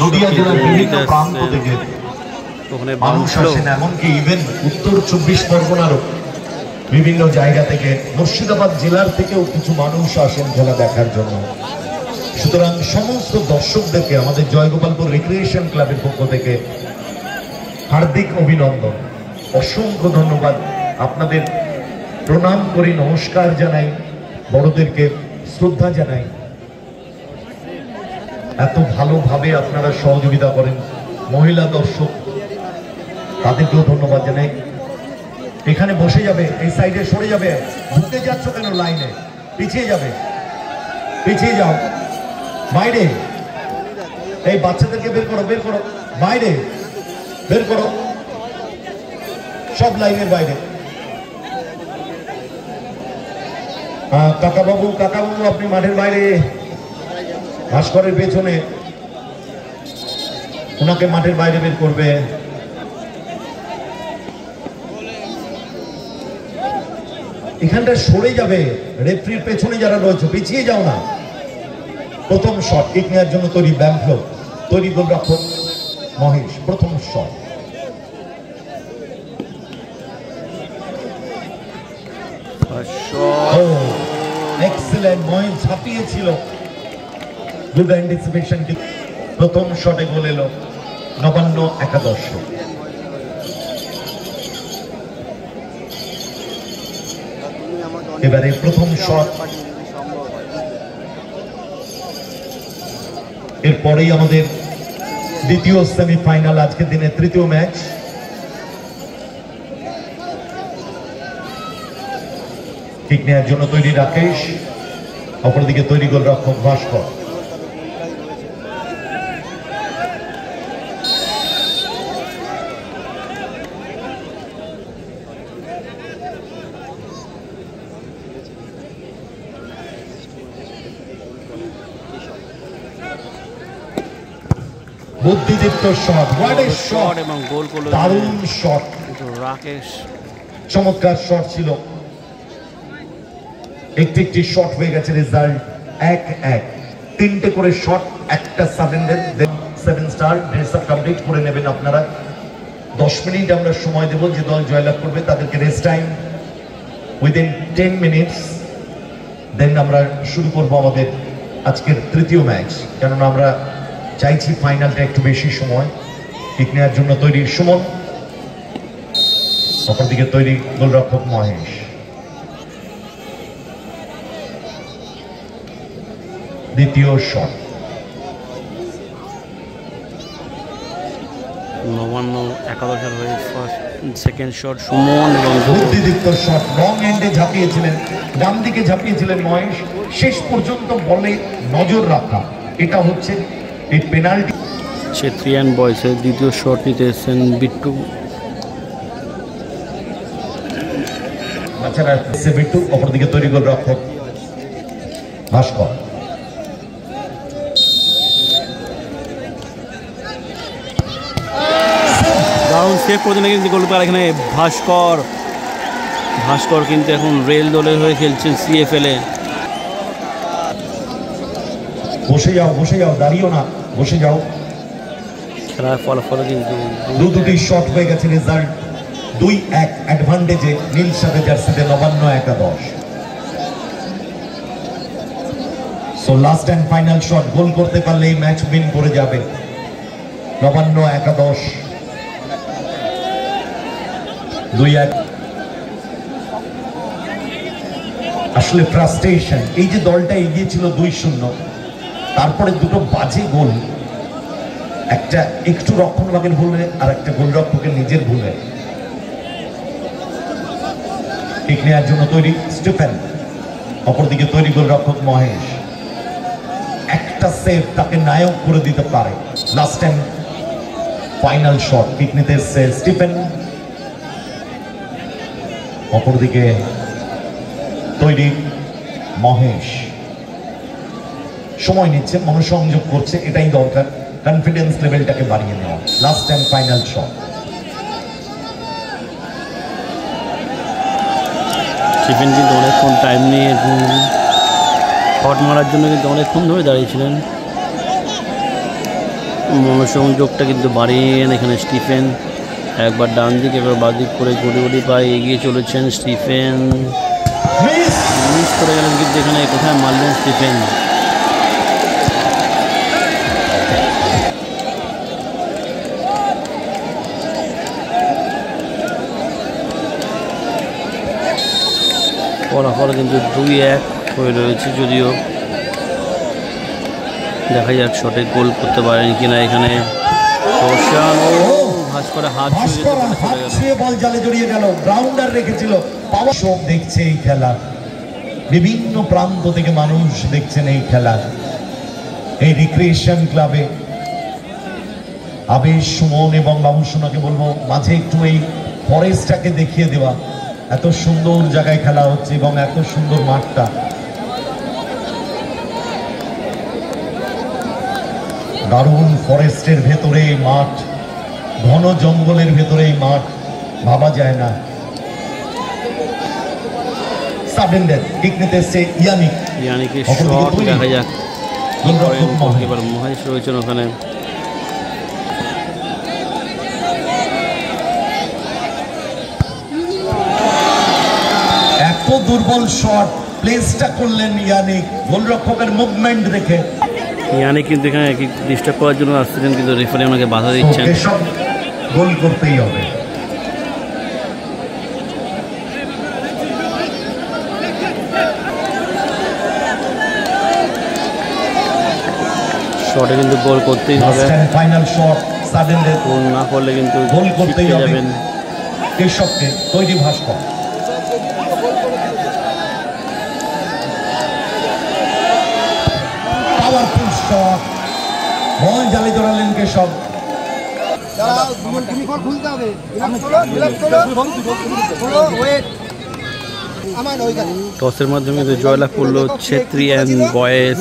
নদিয়া জেলার বিভিন্ন প্রান্ত থেকে মানুষ আসেন, এমনকি ইভেন উত্তর 24 পরগনারও বিভিন্ন জায়গা থেকে, মুর্শিদাবাদ জেলার থেকেও কিছু মানুষ আসেন খেলা দেখার জন্য। সুতরাং সমস্ত দর্শকদেরকে আমাদের জয়গোপালপুর রিক্রিয়েশন ক্লাবের পক্ষ থেকে হার্দিক অভিনন্দন, অসংখ্য ধন্যবাদ। আপনাদের প্রণাম করি, নমস্কার জানাই, বড়দেরকে শ্রদ্ধা জানাই। এত ভালোভাবে আপনারা সহযোগিতা করেন, মহিলা দর্শক তাদেরকেও ধন্যবাদ জানাই। এখানে বসে যাবে, এই সাইডে সরে যাবে, ঘুরতে যাচ্ছ কেন লাইনে? পিছিয়ে যাবে, পিছিয়ে যাও, বাইরে। এই বাচ্চাদেরকে বের করো, বের করো, বাইরে বের করো, সব লাইনের বাইরে। কাকাবাবু, কাকাবাবু আপনি মাঠের বাইরে, ভাস্করের পেছনে, ওনাকে মাঠের বাইরে বের করবে। এখানটা সরে যাবে, রেফারির পেছনে যারা রয়েছে পিছিয়ে যাও না। প্রথম শট কিক নেওয়ার জন্য তৈরি ব্যাম্পলো, তৈরি গোলরক্ষক মহেশ। প্রথম শট, এক্সেলেন্ট, মহেশ ঝাঁপিয়েছিল, গুড অ্যান্টিসিপেশন। প্রথম শটে গোল এলো, নবান্ন একাদশ। এবারে প্রথম শট, এরপরেই আমাদের দ্বিতীয় সেমিফাইনাল, আজকের দিনে তৃতীয় ম্যাচ। কিক নেওয়ার জন্য তৈরি রাকেশ, অপরদিকে তৈরি গোলরক্ষক ভাস্কর। বুদ্ধিদীপ্ত শট, হোয়াট এ শট, এবং গোল করলো, দারুণ শট রাকেশ, চমৎকার শট ছিল। একটি একটি শট হয়ে গেছে, রেজাল্ট 1-1। তিনটে করে শট, একটা surrender, 7 star. Dress up complete করে নেবেন আপনারা। 10 মিনিট আমরা সময় দেব, যে দল জয়লাভ করবে তাদেরকে রেস্ট টাইম উইদিন 10 মিনিটস। দেন আমরা শুরু করব আমাদের আজকের তৃতীয় ম্যাচ, কেননা আমরা চাইছি ফাইনালটা একটু বেশি সময়। কিক নেওয়ার জন্য তৈরি সুমন, অপরদিকে তৈরি গোলরক্ষক মহেশ। দ্বিতীয় শট, নবান্ন একাদশের হয়ে সেকেন্ড শট সুমন, এবং বুদ্ধিদীপ্ত শট, লং এন্ডে ঝাঁপিয়েছিলেন, ডান দিকে ঝাঁপিয়েছিলেন মহেশ। শেষ পর্যন্ত বলে নজর রাখা, এটা হচ্ছে এই পেনাল্টি। ছেত্রিয়ান বয়সের দ্বিতীয় শট নিতে এসেছেন বিট্টু। বাচ্চারা বিট্টু, অপরদিকে তৈরি গোলরক্ষক ভাস্কর। দারুণ সেভ করছেন কিন্তু গোলকিপার এখানে ভাস্কর। ভাস্কর কিন্তু এখন রেল দলের হয়ে খেলছেন CFL এ। বসে যাও, বসে যাও, দাঁড়িও না, বসে যাও। খেলার ফলাফল কিন্তু দুটি শট হয়ে গেছে, রেজাল্ট 2-1 অ্যাডভান্টেজে নীল সাদা জার্সিতে নবান্ন একাদশ। So last and final shot, goal করতে পারলে এই ম্যাচ উইন করে যাবে নবান্ন একাদশ। 2-1। আসলে ফ্রাস্ট্রেশন, এই যে দলটা এগিয়ে ছিল 2-0, তারপরে দুটো বাজে গোল, একটা একটু রক্ষণভাগের ভুলে আর একটা গোলরক্ষকের নিজের ভুলে। কিক নেওয়ার জন্য তৈরি স্টিফেন, অপরদিকে তৈরি গোলরক্ষক মহেশ। একটা সেভ তাকে নায়ক করে দিতে পারে। Last and final shot, kick নিতে এসছে স্টিফেন, অপরদিকে তৈরি মহেশ। সময় নিচ্ছে, মনোসংযোগ করছে, এটাই দরকার, কনফিডেন্স লেভেলটাকে বাড়িয়ে নেওয়া। Last and final shot. Stephen কিন্তু অনেকক্ষণ টাইম নিয়ে শট মারার জন্য কিন্তু অনেকক্ষণ ধরে দাঁড়িয়েছিলেন। মনোসংযোগটা কিন্তু বাড়িয়ে এখানে স্টিফেন একবার ডান দিক একবার বাঁ দিক করে গুড়ি পায়ে এগিয়ে চলেছেন স্টিফেন। মিস করে গেলেন কিন্তু এখানে কোথায় মারলেন স্টিফেন। ফলাফল কিন্তু 2-1 হয়ে রয়েছে, যদিও দেখা যাক শটে গোল করতে পারেন কিনা। এখানে বল জালে জড়িয়ে গেল, গ্রাউন্ডার রেখেছিল। দেখছে এই খেলা, বিভিন্ন প্রান্ত থেকে মানুষ দেখছেন এই খেলা। এই রিক্রিয়েশন ক্লাবে আবেশ, সুমন এবং বাবু সোনাকে বলবো মাঝে একটু এই ফরেস্টটাকে দেখিয়ে দেওয়া। এত সুন্দর জায়গায় খেলা হচ্ছে এবং এত সুন্দর মাঠটা। দারুণ ফরেস্টের ভেতরে এই মাঠ, ঘন জঙ্গলের ভেতরে এই মাঠ, ভাবা যায় না। সাবেন্ডের কিক নিতে এসছে ইয়ানিকের শট, দেখা যাক এবার মহেশ রয়েছেন ওখানে। এত দুর্বল শট, প্লেসটা করলেন ইয়ানিক গোলরক্ষকের মুভমেন্ট দেখে। ইয়ানিক কিন্তু এখানে ডিস্টার্ব করার জন্য আসছিলেন, কিন্তু রেফারি ওনাকে বাধা দিচ্ছেন। সব গোল করতেই হবে। শটে কিন্তু গোল করতেই হবে, ফাইনাল শট। সাডেনলি গোল না করলে কিন্তু গোল করতেই হবে। যাবেন কেশবকে তৈরি ভাস্কর, পাওয়ারফুল শট, বল জালে জড়ালেন কেশব। টসের মাধ্যমে কিন্তু জয়লাভ করলো ছেত্রী অ্যান্ড বয়েজ।